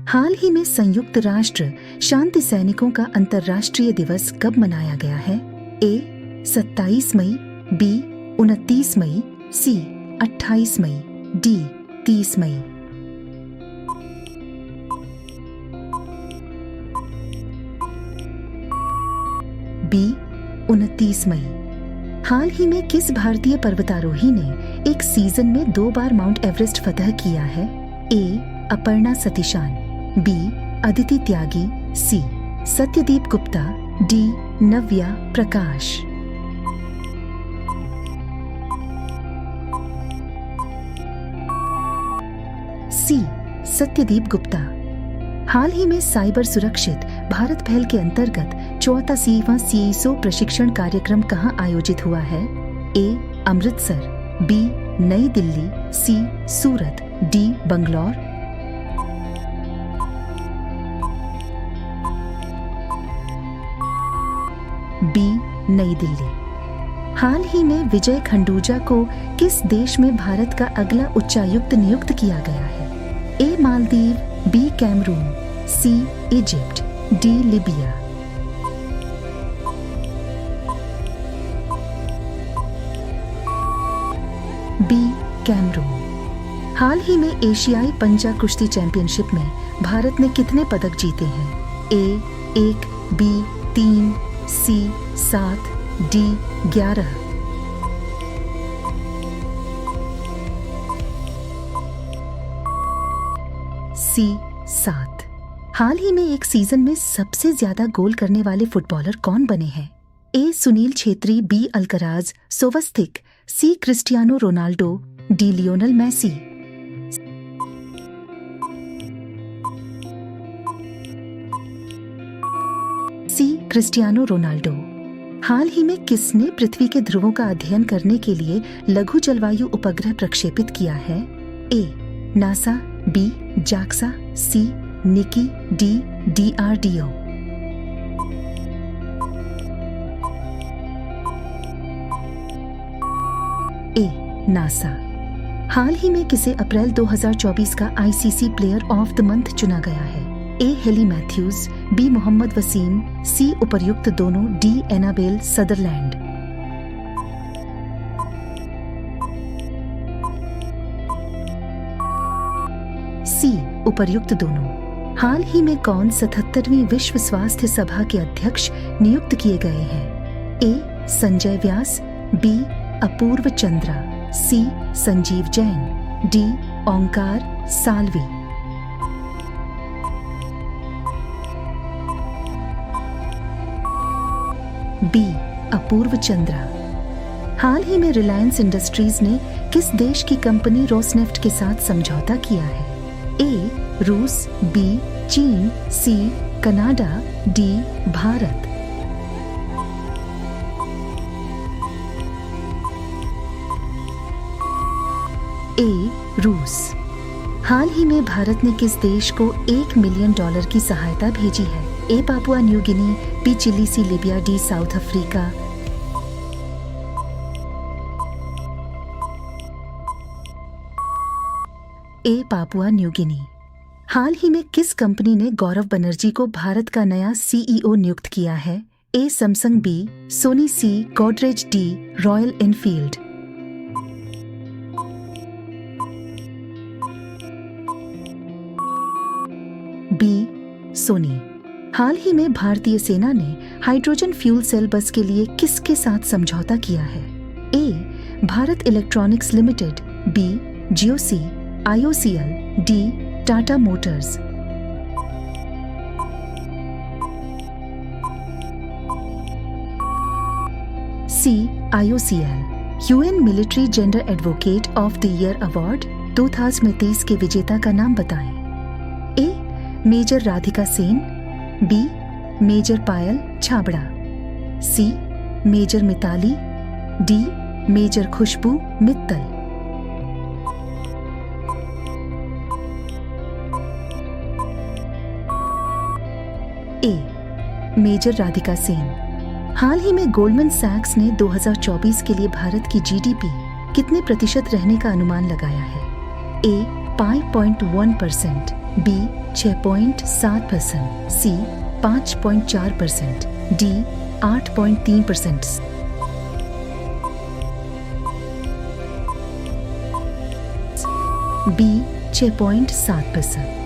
हाल ही में संयुक्त राष्ट्र शांति सैनिकों का अंतर्राष्ट्रीय दिवस कब मनाया गया है? ए 27 मई, बी 29 मई, सी 28 मई, डी 30 मई। बी 29 मई। हाल ही में किस भारतीय पर्वतारोही ने एक सीजन में 2 बार माउंट एवरेस्ट फतह किया है? ए अपर्णा सतीशान, बी अदिति त्यागी, सी सत्यदीप गुप्ता, डी नव्या प्रकाश। सी सत्यदीप गुप्ता। हाल ही में साइबर सुरक्षित भारत पहल के अंतर्गत 84वां CISO प्रशिक्षण कार्यक्रम कहां आयोजित हुआ है? ए अमृतसर, बी नई दिल्ली, सी सूरत, डी बंगलौर। बी नई दिल्ली। हाल ही में विजय खंडूजा को किस देश में भारत का अगला उच्चायुक्त नियुक्त किया गया है? A Maldives, B Cameroon, C Egypt, D Libya. B Cameroon. हाल ही में एशियाई पंजा कुश्ती चैंपियनशिप में भारत ने कितने पदक जीते हैं? ए 1, बी 3, सी 7, डी 11। सी 7। हाल ही में एक सीजन में सबसे ज्यादा गोल करने वाले फुटबॉलर कौन बने हैं? A Sunil Chhetri, B Alcaraz सोवस्तिक, C Cristiano Ronaldo, D Lionel Messi. C Cristiano Ronaldo. हाल ही में किसने पृथ्वी के ध्रुवों का अध्ययन करने के लिए लघु जलवायु उपग्रह प्रक्षेपित किया है? A NASA, B JAXA, C निकी, डी DRDO। A NASA. हाल ही में किसे अप्रैल 2024 का ICC player of the month चुना गया है? A Hayley Matthews, B Mohammad Waseem, C उपर्युक्त दोनों, डी एनाबेल सदरलैंड। सी उपर्युक्त दोनों। हाल ही में कौन 77वीं विश्व स्वास्थ्य सभा के अध्यक्ष नियुक्त किए गए हैं? ए संजय व्यास, बी अपूर्व चंद्रा, सी संजीव जैन, डी ओंकार साल्वी। बी अपूर्व चंद्रा। हाल ही में रिलायंस इंडस्ट्रीज ने किस देश की कंपनी रोसनेफ्ट के साथ समझौता किया है? ए रूस, बी चीन, सी कनाडा, डी भारत। ए रूस। हाल ही में भारत ने किस देश को $1 मिलियन की सहायता भेजी है? A Papua New Guinea, B Chile, C Libya, D South Africa. A Papua New Guinea. हाल ही में किस कंपनी ने गौरव बनर्जी को भारत का नया CEO नियुक्त किया है? A Samsung, B Sony, C Godrej, D Royal Enfield. B Sony. हाल ही में भारतीय सेना ने हाइड्रोजन फ्यूल सेल बस के लिए किसके साथ समझौता किया है? A Bharat electronics limited, B जियोसी, IOCL, D Tata motors. C IOCL। UN military gender advocate of the year award 2023 के विजेता का नाम बताएं। A major Radhika Sen, B major Payal Chhabra, C major Mitali, D major Khushboo Mittal. A major Radhika Sen. हाल ही में गोल्डमैन सैक्स ने 2024 के लिए भारत की GDP कितने प्रतिशत रहने का अनुमान लगाया है? ए 5.1%, बी 6.7%, सी 5.4%, डी 8.3%। बी 6.7%।